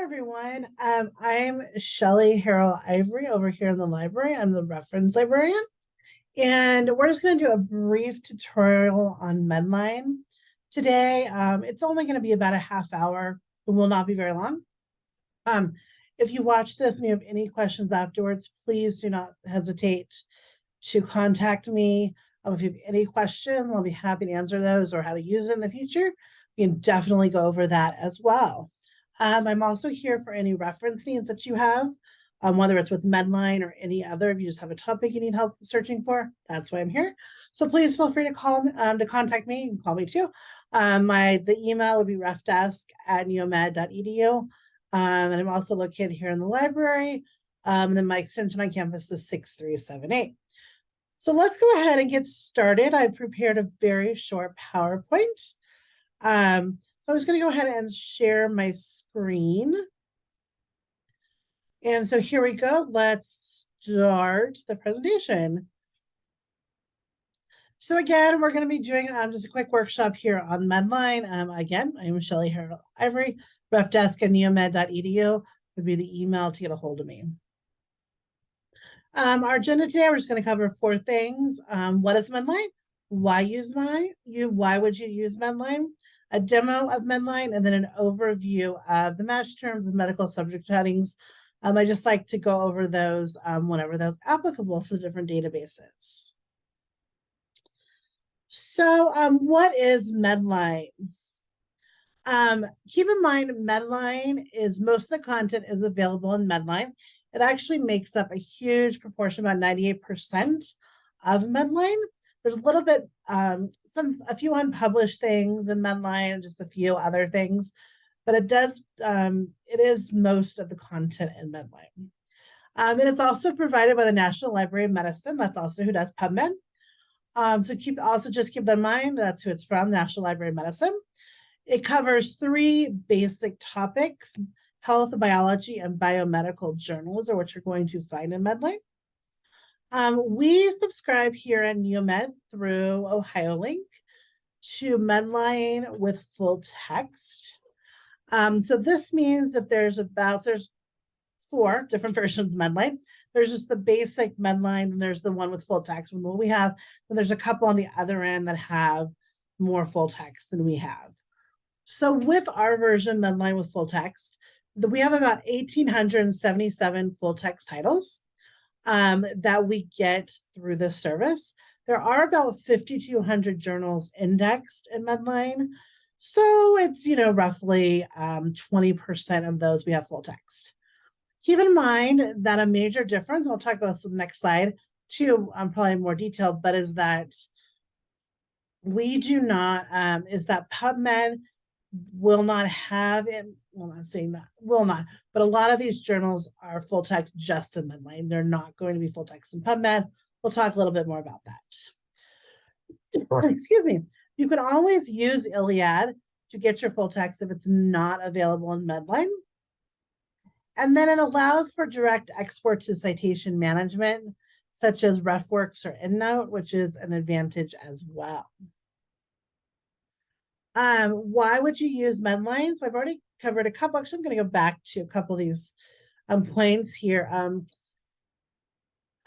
everyone. I'm Shelley Harrell Ivory over here in the library. I'm the reference librarian, and we're just going to do a brief tutorial on Medline today. It's only going to be about a half hour. It will not be very long. If you watch this and you have any questions afterwards, please do not hesitate to contact me. If you have any questions, I'll be happy to answer those or how to use it in the future. We can definitely go over that as well. I'm also here for any reference needs that you have, whether it's with Medline or any other. If you just have a topic you need help searching for, that's why I'm here. So please feel free to to contact me. You can call me too. The email would be refdesk@neomed.edu. And I'm also located here in the library. And then my extension on campus is 6378. So let's go ahead and get started. I've prepared a very short PowerPoint. So I'm just going to go ahead and share my screen. And so here we go. Let's start the presentation. So again, we're going to be doing just a quick workshop here on Medline. Again, I am Shelley Harrell Ivory. refdesk@neomed.edu would be the email to get a hold of me. Our agenda today, we're just going to cover 4 things. What is Medline? Why would you use Medline? A demo of Medline, and then an overview of the MASH terms and medical subject headings. I just like to go over those whenever those applicable for the different databases. So what is Medline? Keep in mind, Medline is most of the content is available in Medline. It actually makes up a huge proportion, about 98% of Medline. There's a little bit, a few unpublished things in Medline, and just a few other things, but it is most of the content in Medline. It is also provided by the National Library of Medicine. That's also who does PubMed. So keep that in mind. That's who it's from, National Library of Medicine. It covers 3 basic topics: health, biology, and biomedical journals, are what you're going to find in Medline. We subscribe here at Neomed through OhioLink to Medline with full text. So this means that there's 4 different versions of Medline. There's just the basic Medline, and there's the one with full text. What we have, and there's a couple on the other end that have more full text than we have. So with our version, Medline with full text, we have about 1,877 full text titles that we get through this service. There are about 5,200 journals indexed in Medline. So it's, roughly 20% of those we have full text. Keep in mind that a major difference, I'll talk about this in the next slide too, probably more detailed, but is that we do not, is that PubMed will not have it. Well, I'm saying that will not, but a lot of these journals are full text just in Medline. They're not going to be full text in PubMed. We'll talk a little bit more about that. Excuse me. You can always use Iliad to get your full text if it's not available in Medline. And then it allows for direct export to citation management, such as RefWorks or EndNote, which is an advantage as well. Why would you use Medline? So I've already covered a couple. Actually, I'm going to go back to a couple of these points here.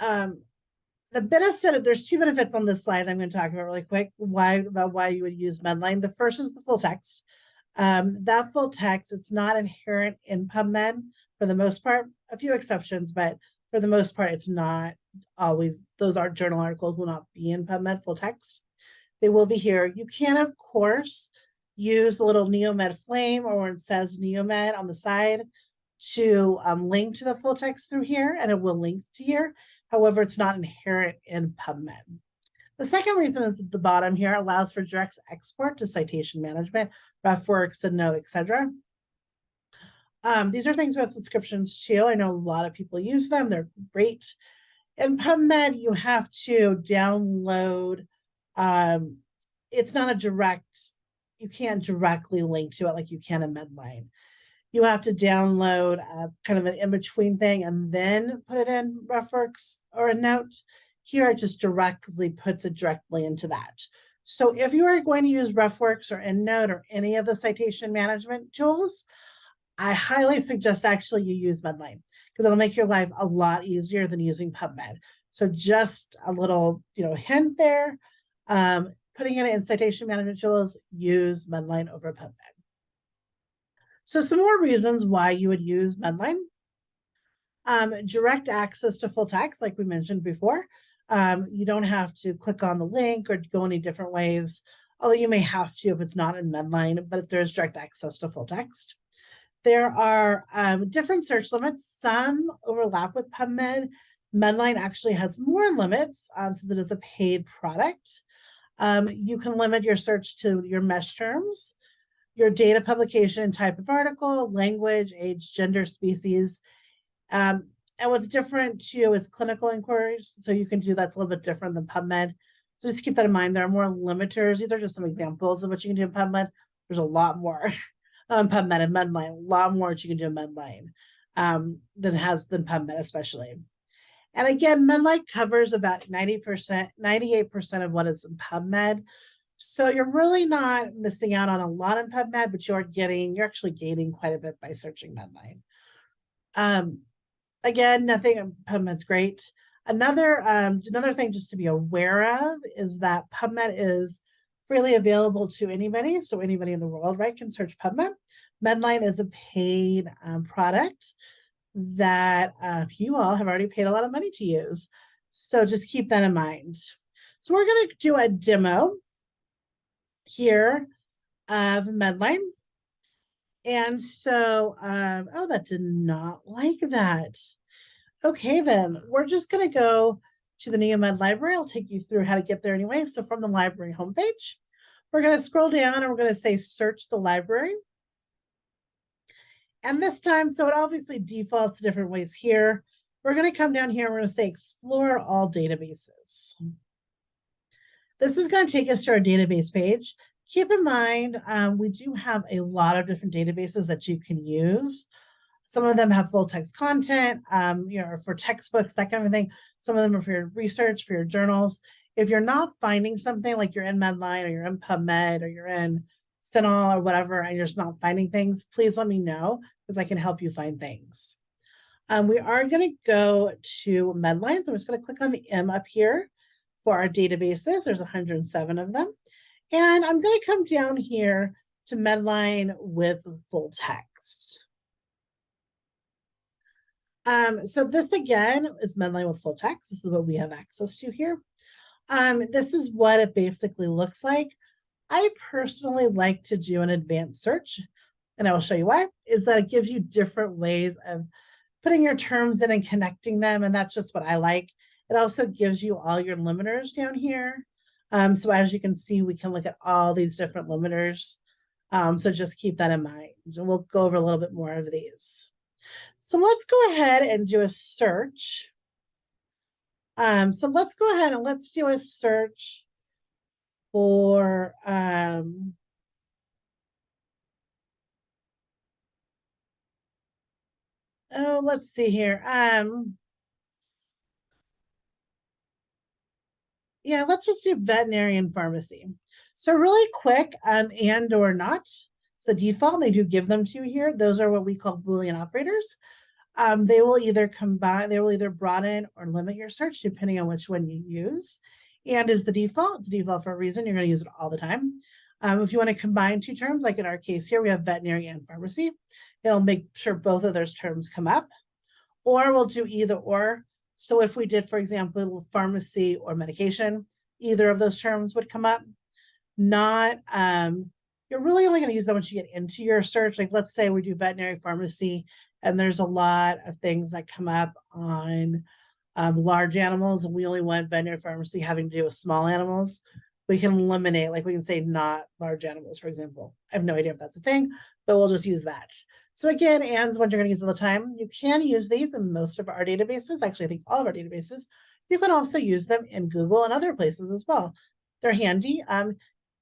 The benefit, there's 2 benefits on this slide that I'm going to talk about really quick. Why you would use Medline. The first is the full text. That full text, it's not inherent in PubMed for the most part. A few exceptions, but for the most part, it's not always. Those journal articles will not be in PubMed full text. They will be here. You can, of course, use the little Neomed flame, or when it says Neomed on the side, to link to the full text through here, and it will link to here. However, it's not inherent in PubMed. The second reason is at the bottom here, allows for direct export to citation management, RefWorks, EndNote, etc. These are things about subscriptions too. I know a lot of people use them. They're great. In PubMed, you have to download. It's not a direct, you can't directly link to it like you can in Medline. You have to download kind of an in-between thing and then put it in RefWorks or EndNote. Here, it just puts it directly into that. So if you are going to use RefWorks or EndNote or any of the citation management tools, I highly suggest actually you use Medline because it'll make your life a lot easier than using PubMed. So just a little, hint there. Putting it in citation management tools, use Medline over PubMed. So some more reasons why you would use Medline. Direct access to full text, like we mentioned before. You don't have to click on the link or go any different ways, although you may have to if it's not in Medline, but there's direct access to full text. There are different search limits. Some overlap with PubMed. Medline actually has more limits since it is a paid product. You can limit your search to your mesh terms, your data publication, type of article, language, age, gender, species. And what's different too is clinical inquiries. So you can do that's a little bit different than PubMed. So just keep that in mind. There are more limiters. These are just some examples of what you can do in PubMed. There's a lot more on PubMed and Medline, a lot more that you can do in Medline than PubMed, especially. And again, Medline covers about 90%, 98% of what is in PubMed. So you're really not missing out on a lot in PubMed, but you're actually gaining quite a bit by searching Medline. Again, nothing, PubMed's great. Another thing just to be aware of is that PubMed is freely available to anybody. So anybody in the world, right, can search PubMed. Medline is a paid product that you all have already paid a lot of money to use. So just keep that in mind. So we're going to do a demo here of Medline. And so, oh, that did not like that. Okay, then we're just going to go to the Neomed library. I'll take you through how to get there anyway. So from the library homepage, we're going to scroll down and we're going to say search the library. And this time, so it obviously defaults different ways here. We're going to come down here and we're going to say explore all databases. This is going to take us to our database page. Keep in mind, we do have a lot of different databases that you can use. Some of them have full text content, for textbooks, that kind of thing. Some of them are for your research, for your journals. If you're not finding something, like you're in Medline or you're in PubMed or you're in CINAHL or whatever, and you're just not finding things, please let me know because I can help you find things. We are going to go to Medline. So I'm just going to click on the M up here for our databases. There's 107 of them. And I'm going to come down here to Medline with full text. So this again is Medline with full text. This is what we have access to here. This is what it basically looks like. I personally like to do an advanced search, and I will show you why, is that it gives you different ways of putting your terms in and connecting them, and that's just what I like. It also gives you all your limiters down here. So as you can see, we can look at all these different limiters. So just keep that in mind. And we'll go over a little bit more of these. So let's go ahead and do a search. So let's go ahead and let's do a search for let's see here. Yeah, let's just do veterinarian pharmacy. So really quick, and or not, it's the default. They do give them to you here. Those are what we call Boolean operators. They will either broaden or limit your search depending on which one you use. And is the default. It's the default for a reason. You're going to use it all the time. If you want to combine two terms, like in our case here, we have veterinary and pharmacy. It'll make sure both of those terms come up. Or we'll do either or. So if we did, for example, pharmacy or medication, either of those terms would come up. Not, you're really only going to use that once you get into your search. Like let's say we do veterinary pharmacy, and there's a lot of things that come up on large animals, and we only want veterinary pharmacy having to do with small animals. We can eliminate, like we can say not large animals, for example. I have no idea if that's a thing, but we'll just use that. So again, and is what you're going to use all the time. You can use these in most of our databases. Actually, I think all of our databases. You can also use them in Google and other places as well. They're handy.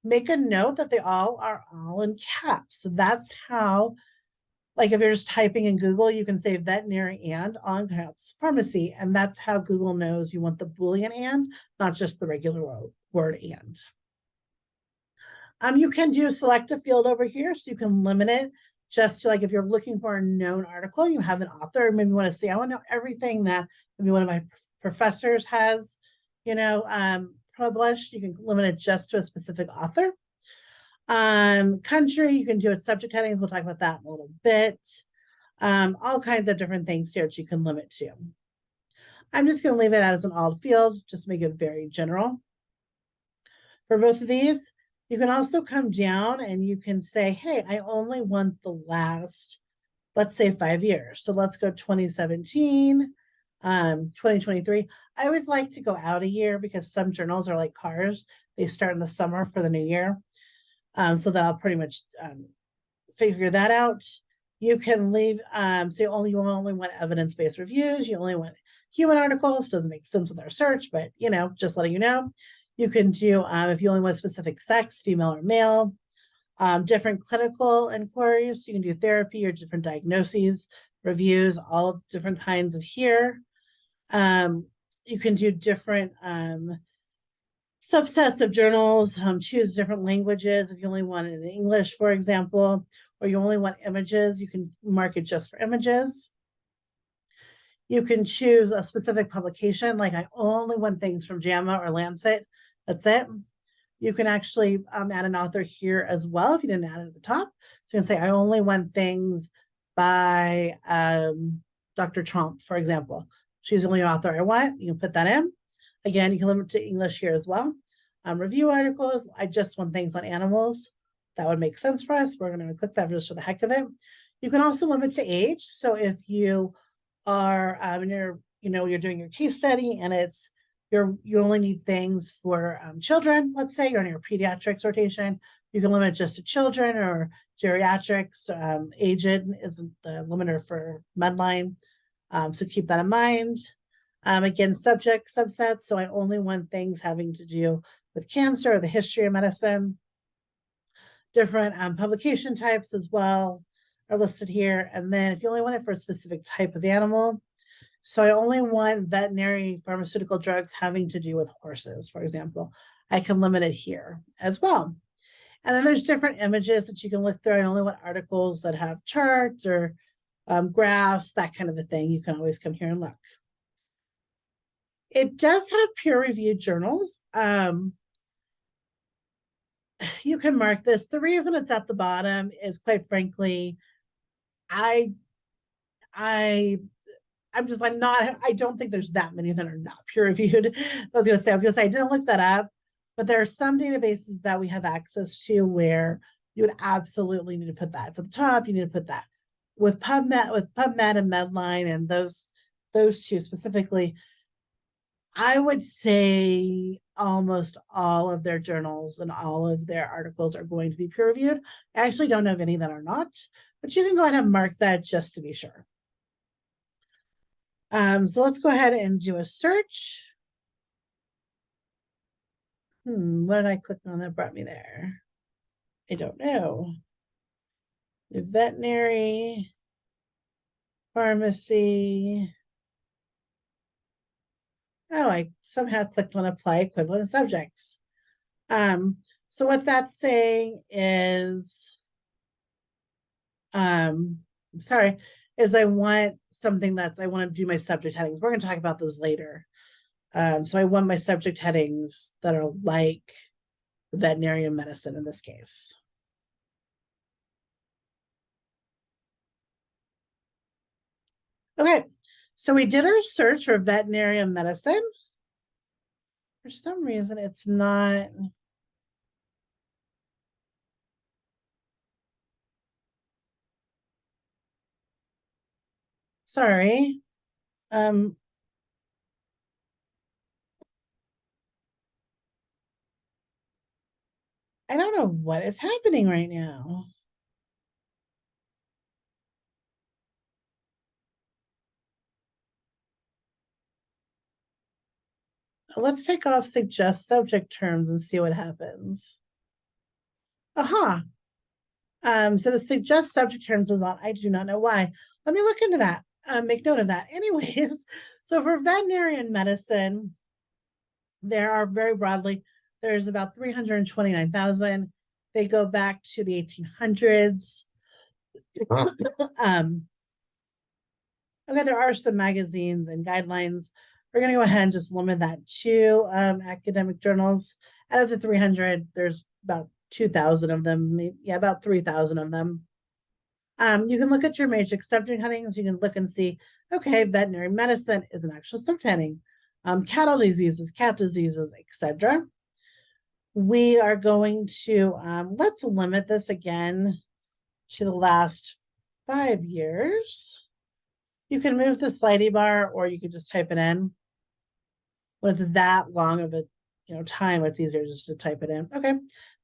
Make a note that they are all in caps. So that's how, like if you're just typing in Google, you can say veterinary and all caps pharmacy. And that's how Google knows you want the Boolean and, not just the regular word and. You can do select a field over here, so you can limit it just to, like, if you're looking for a known article, you have an author, maybe you want to see, I want to know everything that maybe one of my professors has, published. You can limit it just to a specific author. Country, you can do it subject headings. We'll talk about that in a little bit. All kinds of different things here that you can limit to. I'm just going to leave it as an alt field, just make it very general. For both of these, you can also come down and you can say, hey, I only want the last, let's say 5 years. So let's go 2017, 2023. I always like to go out a year because some journals are like cars. They start in the summer for the new year. So that'll pretty much figure that out. You can leave, so you only want evidence-based reviews. You only want human articles. Doesn't make sense with our search, but just letting you know. You can do, if you only want a specific sex, female or male, different clinical inquiries. You can do therapy or different diagnoses, reviews, all different kinds of here. You can do different subsets of journals, choose different languages. If you only want it in English, for example, or you only want images, you can mark it just for images. You can choose a specific publication, like I only want things from JAMA or Lancet. That's it. You can actually add an author here as well if you didn't add it at the top. So you can say, I only want things by Dr. Trump, for example. She's the only author I want. You can put that in. Again, you can limit to English here as well. Review articles, I just want things on animals. That would make sense for us. We're going to click that just for the heck of it. You can also limit to age. So if you are, you're doing your case study and you only need things for children, let's say you're on your pediatrics rotation, you can limit just to children or geriatrics. Aged isn't the limiter for Medline. So keep that in mind. Again, subject subsets. So I only want things having to do with cancer or the history of medicine. Different publication types as well are listed here. And then if you only want it for a specific type of animal, so I only want veterinary pharmaceutical drugs having to do with horses, for example, I can limit it here as well. And then there's different images that you can look through. I only want articles that have charts or graphs, that kind of a thing. You can always come here and look. It does have peer-reviewed journals. You can mark this. The reason it's at the bottom is, quite frankly, I'm just like I don't think there's that many that are not peer-reviewed. I was gonna say I didn't look that up, but there are some databases that we have access to where you would absolutely need to put that. It's at the top, you need to put that. With PubMed and Medline and those two specifically, I would say almost all of their journals and all of their articles are going to be peer reviewed. I actually don't know of any that are not, but you can go ahead and mark that just to be sure. So let's go ahead and do a search. What did I click on that brought me there? I don't know. The veterinary, pharmacy. Oh, I somehow clicked on apply equivalent subjects. So what that's saying is, is I want something I want to do my subject headings. We're going to talk about those later. So I want my subject headings that are like veterinarian medicine in this case. Okay, so we did our search for veterinarian medicine. For some reason, it's not. Sorry. I don't know what is happening right now. Let's take off suggest subject terms and see what happens. Aha. So the suggest subject terms is on. I do not know why. Let me look into that. Make note of that. Anyways, so for veterinarian medicine, there are very broadly, there's about 329,000. They go back to the 1800s. um, okay, there are some magazines and guidelines. We're going to go ahead and just limit that to academic journals. Out of the 300, there's about 2,000 of them. Yeah, about 3,000 of them. You can look at your major accepting headings. You can look and see, okay, veterinary medicine is an actual subheading. Cattle diseases, cat diseases, etc. We are going to, let's limit this again to the last 5 years. You can move the slidey bar or you can just type it in. When it's that long of a time, it's easier just to type it in. Okay,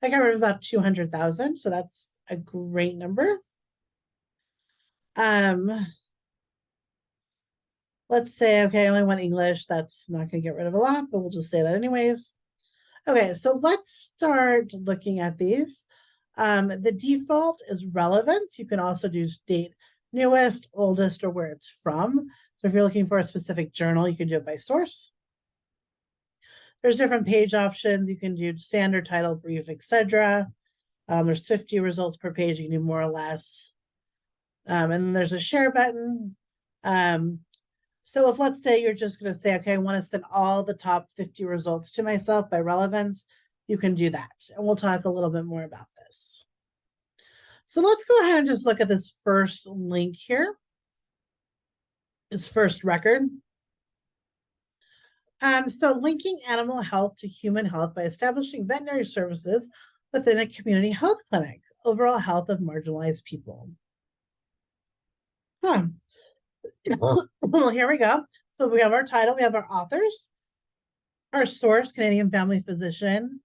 I got rid of about 200,000, so that's a great number. Let's say, okay, I only want English. That's not going to get rid of a lot, but we'll just say that anyways. Okay, so let's start looking at these. The default is relevance. You can also do date newest, oldest, or where it's from. So if you're looking for a specific journal, you can do it by source. There's different page options. You can do standard, title, brief, etc. There's 50 results per page. You can do more or less. And then there's a share button. So if let's say you're just going to say, okay, I want to send all the top 50 results to myself by relevance, you can do that. And we'll talk a little bit more about this. So let's go ahead and just look at this first link here. This first record. So linking animal health to human health by establishing veterinary services within a community health clinic, overall health of marginalized people. Well, here we go. So we have our title, we have our authors, our source, Canadian Family Physician,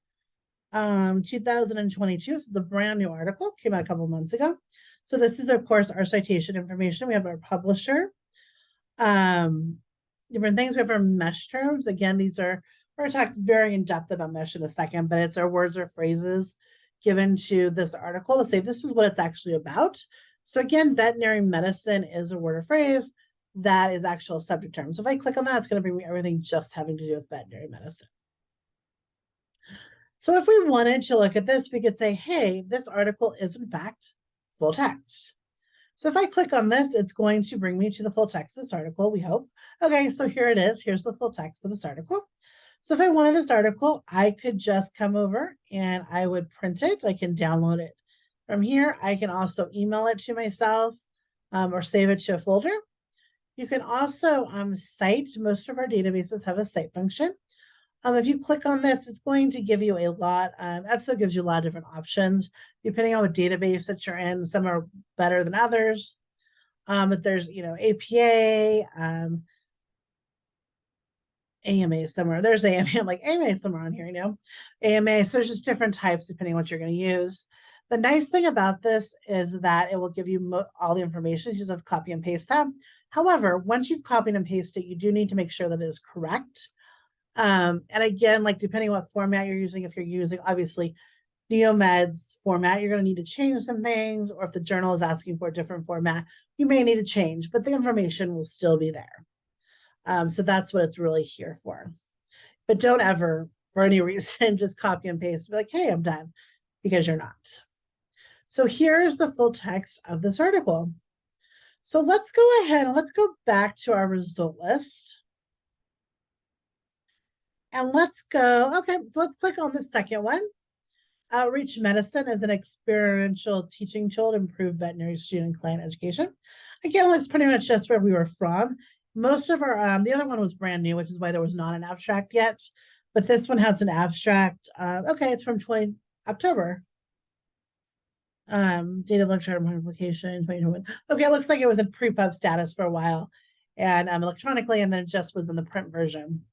2022. So the brand new article came out a couple months ago. So this is, of course, our citation information. We have our publisher, different things. We have our mesh terms. Again, these are, we're going to talk very in depth about mesh in a second, but it's our words or phrases given to this article to say this is what it's actually about. So again, veterinary medicine is a word or phrase that is actual subject term. So if I click on that, it's going to bring me everything just having to do with veterinary medicine. So if we wanted to look at this, we could say, hey, this article is in fact full text. So if I click on this, it's going to bring me to the full text of this article, we hope. Okay, so here it is. Here's the full text of this article. So if I wanted this article, I could just come over and I would print it. I can download it from here. I can also email it to myself or save it to a folder. You can also cite. Most of our databases have a cite function. If you click on this, it's going to give you a lot. EBSO gives you a lot of different options depending on what database that you're in. Some are better than others. But there's, APA, AMA somewhere. There's AMA. I'm like, AMA somewhere on here, AMA. So there's just different types depending on what you're going to use. The nice thing about this is that it will give you all the information. You just have to copy and paste that. However, once you've copied and pasted it, you do need to make sure that it is correct. And again, like depending on what format you're using, if you're using obviously Neomed's format, you're going to need to change some things, or if the journal is asking for a different format, you may need to change, but the information will still be there. So that's what it's really here for. But don't ever, for any reason, just copy and paste, be like, hey, I'm done, because you're not. So here's the full text of this article. So let's go ahead and let's go back to our result list. And let's go, okay, so let's click on the second one. Outreach medicine as an experiential teaching tool to improve veterinary student and client education. Again, looks pretty much just where we were from. Most of our, the other one was brand new, which is why there was not an abstract yet. But this one has an abstract. Okay, it's from October. Date of lecture publication 2021. Okay, it looks like it was in pre-pub status for a while and electronically, and then it just was in the print version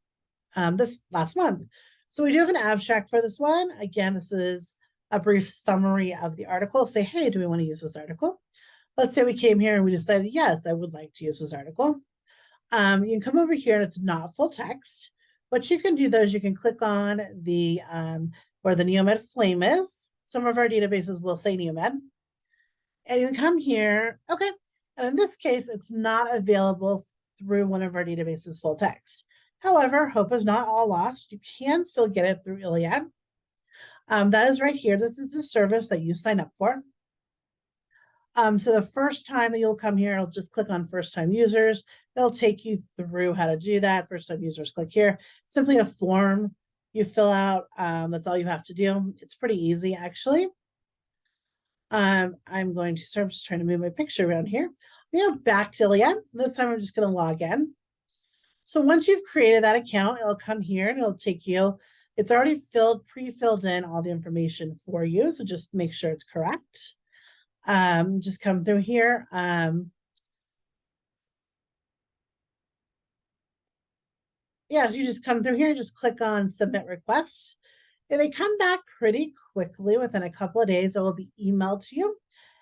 this last month. So we do have an abstract for this one. Again, this is a brief summary of the article. Say, hey, do we want to use this article? Let's say we came here and we decided, yes, I would like to use this article. You can come over here and it's not full text. What you can do though is you can click on the where the Neomed flame is. Some of our databases will say Neomed. And you can come here, okay. And in this case, it's not available through one of our databases full text. However, hope is not all lost. You can still get it through Iliad. That is right here. This is the service that you sign up for. So the first time that you'll come here, I'll just click on first time users. It'll take you through how to do that. First time users, click here. Simply a form you fill out. That's all you have to do. It's pretty easy, actually. I'm going to start just trying to move my picture around here. Back to Iliad. This time I'm just going to log in. So once you've created that account, it'll come here and it'll take you. It's already pre-filled in all the information for you. So just make sure it's correct. Just come through here. Yeah, so you just come through here, just click on submit request. And they come back pretty quickly within a couple of days. It will be emailed to you,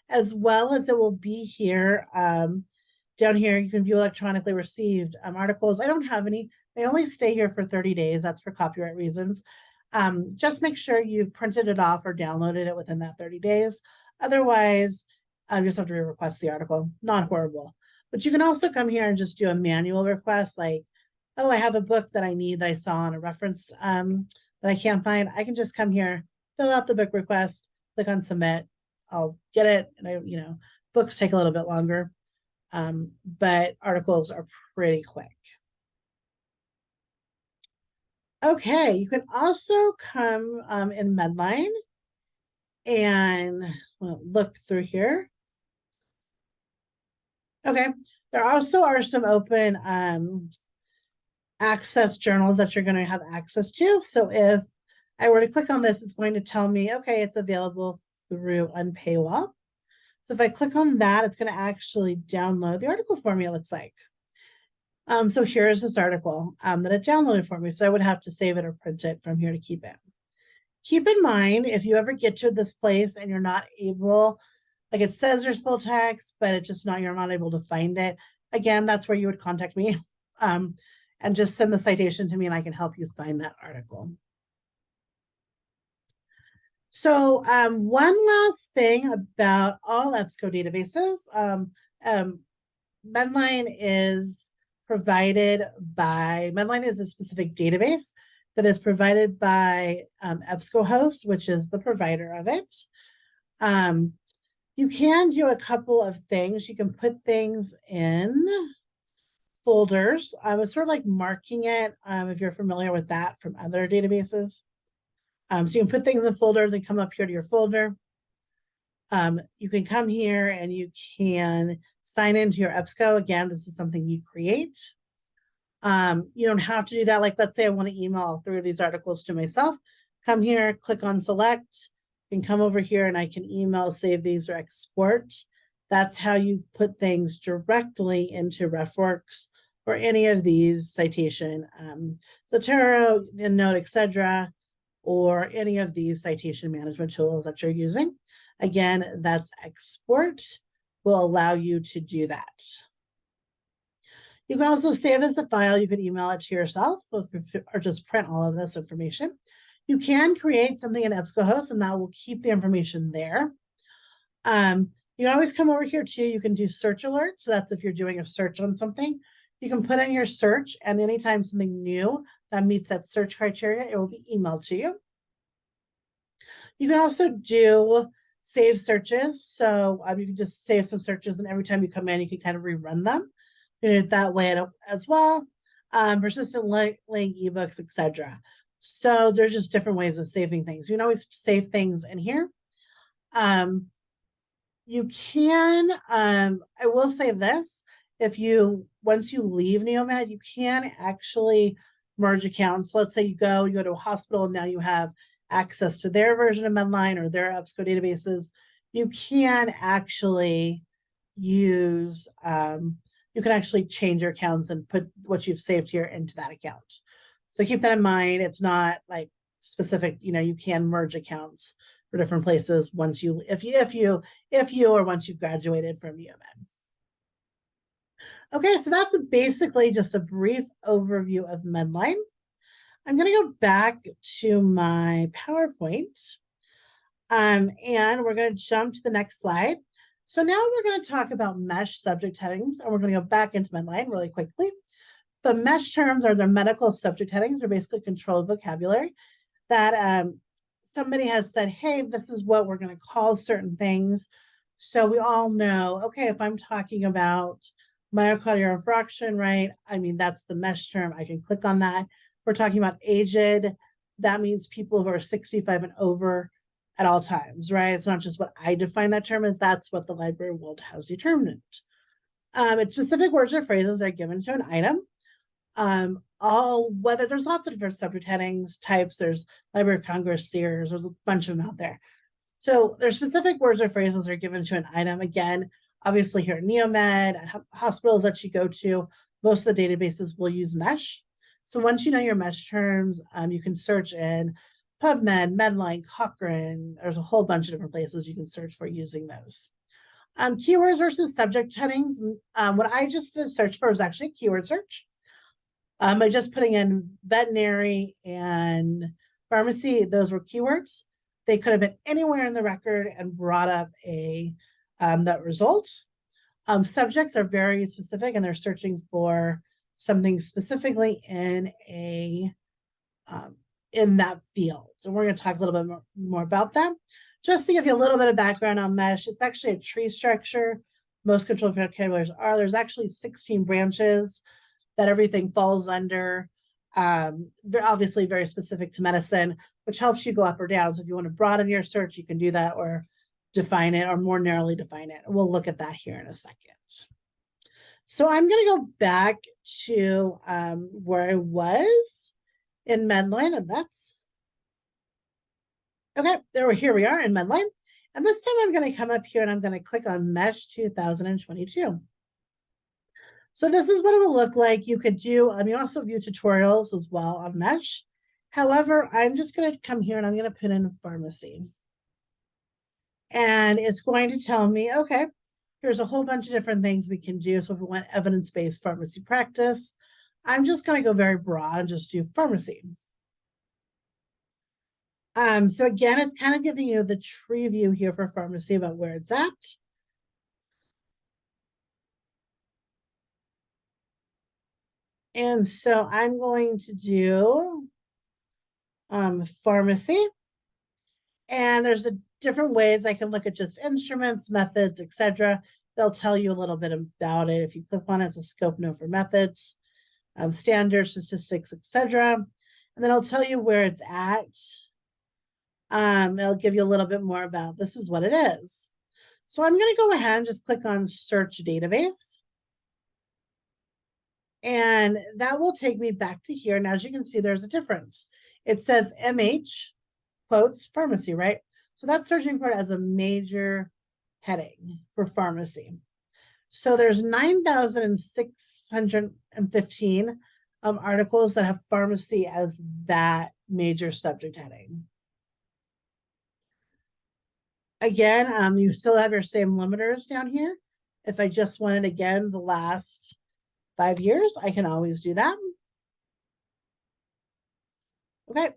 as well as it will be here. Down here, you can view electronically received articles. I don't have any. They only stay here for 30 days. That's for copyright reasons. Just make sure you've printed it off or downloaded it within that 30 days. Otherwise, you just have to request the article. Not horrible. But you can also come here and just do a manual request, like, oh, I have a book that I need that I saw on a reference that I can't find. I can just come here, fill out the book request, click on submit. I'll get it. And books take a little bit longer, but articles are pretty quick. Okay, you can also come in Medline and look through here. Okay, there also are some open access journals that you're going to have access to. So if I were to click on this, it's going to tell me, okay, it's available through Unpaywall. So if I click on that, it's going to actually download the article for me, it looks like. So here's this article that it downloaded for me. So I would have to save it or print it from here to keep it. Keep in mind, if you ever get to this place and you're not able, like it says there's full text, but it's just you're not able to find it. Again, that's where you would contact me and just send the citation to me and I can help you find that article. So one last thing about all EBSCO databases, Medline is provided by, Medline is a specific database that is provided by EBSCOhost, which is the provider of it. You can do a couple of things. You can put things in folders. I was sort of like marking it, if you're familiar with that from other databases. So you can put things in folders and come up here to your folder. You can come here and you can sign into your EBSCO. Again, this is something you create. You don't have to do that. Like, let's say I want to email through these articles to myself. Come here, click on select, and come over here and I can email, save these, or export. That's how you put things directly into RefWorks or any of these citation, Zotero, EndNote, etc., or any of these citation management tools that you're using. Again, that's export will allow you to do that. You can also save as a file. You can email it to yourself or just print all of this information. You can create something in EBSCOhost and that will keep the information there. You can always come over here too. You can do search alerts. So that's if you're doing a search on something. You can put in your search and anytime something new that meets that search criteria, it will be emailed to you. You can also do save searches. So you can just save some searches and every time you come in, you can kind of rerun them. You can do it that way as well. Persistent link ebooks, etc. So there's just different ways of saving things. You can always save things in here. You can, I will say this, once you leave Neomed, you can actually merge accounts. Let's say you go to a hospital and now you have access to their version of Medline or their EBSCO databases. You can actually use, you can actually change your accounts and put what you've saved here into that account. So keep that in mind. It's not like specific, you can merge accounts for different places once if you or once you've graduated from Neomed. Okay, so that's basically just a brief overview of Medline. I'm going to go back to my PowerPoint, and we're going to jump to the next slide. So now we're going to talk about mesh subject headings, and we're going to go back into Medline really quickly. But mesh terms are their medical subject headings. They're basically controlled vocabulary that somebody has said, hey, this is what we're going to call certain things. So we all know, okay, if I'm talking about myocardial infarction, right? I mean, that's the mesh term. I can click on that. We're talking about aged. That means people who are 65 and over at all times, right? It's not just what I define that term as, that's what the library world has determined. It's specific words or phrases are given to an item. All whether there's lots of different subject headings, types, there's Library of Congress, Sears, there's a bunch of them out there. So there's specific words or phrases that are given to an item. Again, obviously here at Neomed, at hospitals that you go to, most of the databases will use mesh. So once you know your mesh terms, you can search in PubMed, Medline, Cochrane. There's a whole bunch of different places you can search for using those. Keywords versus subject headings. What I just did search for was actually keyword search. By just putting in veterinary and pharmacy, those were keywords. They could have been anywhere in the record and brought up that result. Subjects are very specific and they're searching for something specifically in that field. And we're going to talk a little bit more about that. Just to give you a little bit of background on mesh, it's actually a tree structure. Most controlled vocabularies are. There's actually 16 branches that everything falls under. Obviously very specific to medicine, which helps you go up or down. So if you want to broaden your search, you can do that, or define it, or more narrowly define it. We'll look at that here in a second. So I'm going to go back to where I was in Medline, and that's okay. Here we are in Medline. And this time I'm going to come up here and I'm going to click on Mesh 2022. So this is what it will look like. You could do, you also view tutorials as well on mesh. However, I'm just going to come here and I'm going to put in pharmacy. And it's going to tell me, okay, here's a whole bunch of different things we can do. So if we want evidence-based pharmacy practice, I'm just going to go very broad and just do pharmacy. So again, it's kind of giving you the tree view here for pharmacy about where it's at. And so I'm going to do pharmacy. And there's different ways I can look at just instruments, methods, etc. They'll tell you a little bit about it. If you click on it, it's a scope note for methods, standards, statistics, etc. And then I'll tell you where it's at. It'll give you a little bit more about this is what it is. So I'm going to go ahead and just click on search database. And that will take me back to here. And as you can see, there's a difference. It says MH quotes pharmacy, right? So that's searching for it as a major heading for pharmacy. So there's 9,615 articles that have pharmacy as that major subject heading. Again, you still have your same limiters down here. If I just wanted, again, the last 5 years, I can always do that. Okay.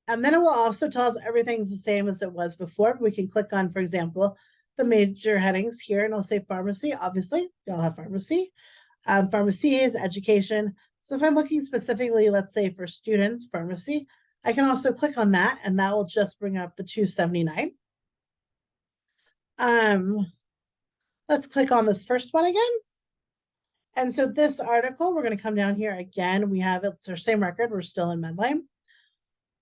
And then it will also tell us everything's the same as it was before. We can click on, for example, the major headings here, and I'll say pharmacy. Obviously, we all have pharmacy. Pharmacy is education. So if I'm looking specifically, let's say for students, pharmacy, I can also click on that, and that will just bring up the 279. Let's click on this first one again. And so this article, we're going to come down here again. We have it's our same record. We're still in Medline.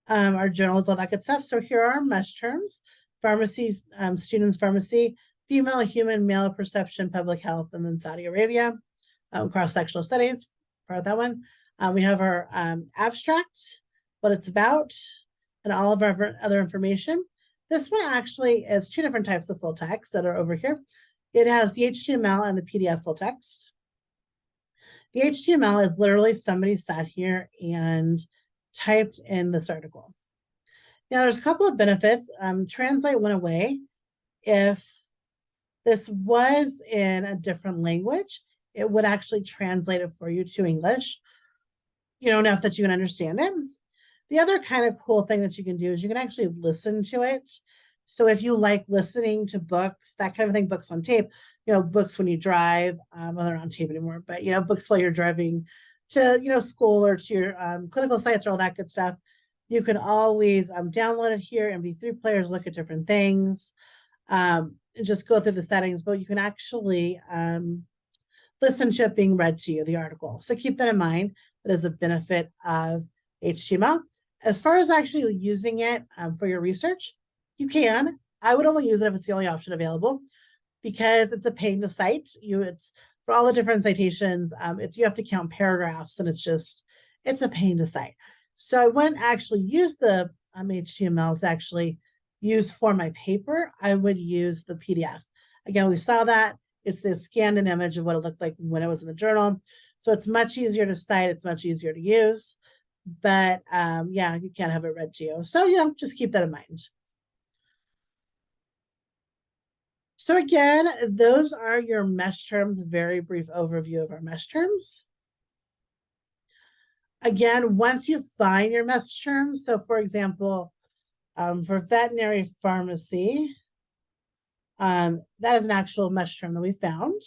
Our journals, all that good stuff. So here are our mesh terms: pharmacy, students, pharmacy, female, human, male perception, public health, and then Saudi Arabia, cross-sectional studies, part of that one. We have our abstract, what it's about, and all of our other information. This one actually is 2 different types of full text that are over here. It has the HTML and the PDF full text. The HTML is literally somebody sat here and typed in this article. Now, there's a couple of benefits. Translate went away. If this was in a different language, it would actually translate it for you to English, enough that you can understand it. The other kind of cool thing that you can do is you can actually listen to it. So if you like listening to books, that kind of thing, books on tape, books when you drive, well, they're not on tape anymore, but, books while you're driving to, school or to your clinical sites or all that good stuff, you can always download it here, MP3 players, look at different things. just go through the settings, but you can actually listen to it being read to you, the article. So keep that in mind. That is a benefit of HTML. As far as actually using it for your research, you can. I would only use it if it's the only option available because it's a pain to cite. It's for all the different citations. You have to count paragraphs, and it's a pain to cite. So I wouldn't actually use the HTML to actually use for my paper. I would use the PDF. Again, we saw that it's the scanned an image of what it looked like when it was in the journal. So it's much easier to cite. It's much easier to use. But yeah, you can't have it read to you. So, just keep that in mind. So again, those are your mesh terms, very brief overview of our mesh terms. Again, once you find your mesh terms, so for example, for veterinary pharmacy, that is an actual mesh term that we found.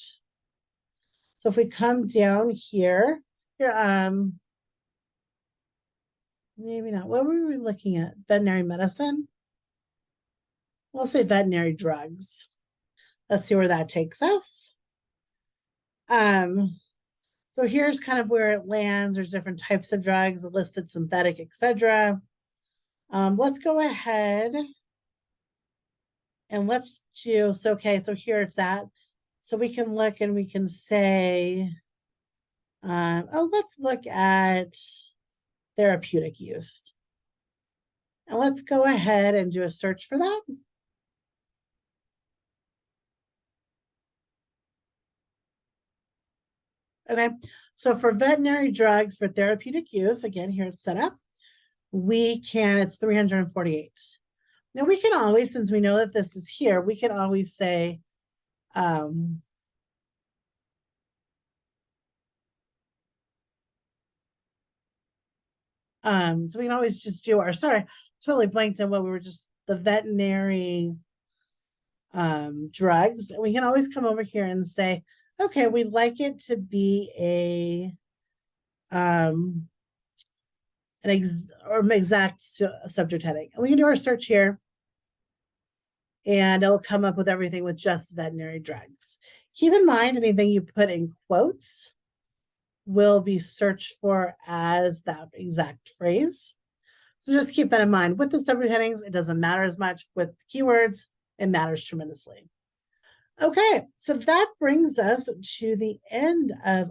So if we come down here, maybe not. What were we looking at? Veterinary medicine? We'll say veterinary drugs. Let's see where that takes us. So here's kind of where it lands. There's different types of drugs, illicit, synthetic, etc. Let's go ahead and let's do, so here it's at. So we can look and we can say, let's look at therapeutic use. And let's go ahead and do a search for that. Okay, so for veterinary drugs for therapeutic use, again, here it's set up, it's 348. Now we can always, since we know that this is here, we can always say, so we can always just do totally blanked on what we were just, the veterinary drugs. And we can always come over here and say, okay, we'd like it to be an exact subject heading. And we can do our search here. And it'll come up with everything with just veterinary drugs. Keep in mind, anything you put in quotes will be searched for as that exact phrase. So just keep that in mind. With the subject headings, it doesn't matter as much. With keywords, it matters tremendously. Okay, so that brings us to the end of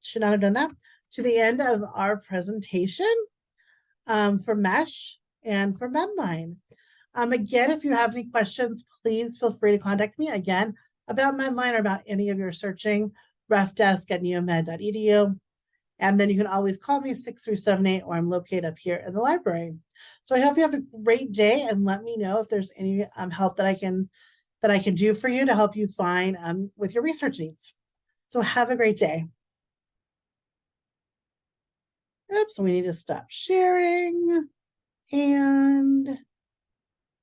should not have done that, to the end of our presentation for Mesh and for Medline. Again, if you have any questions, please feel free to contact me again about Medline or about any of your searching, refdesk@neomed.edu. And then you can always call me 6378, or I'm located up here in the library. So I hope you have a great day, and let me know if there's any help that I can do for you to help you find with your research needs. So have a great day. Oops, we need to stop sharing. And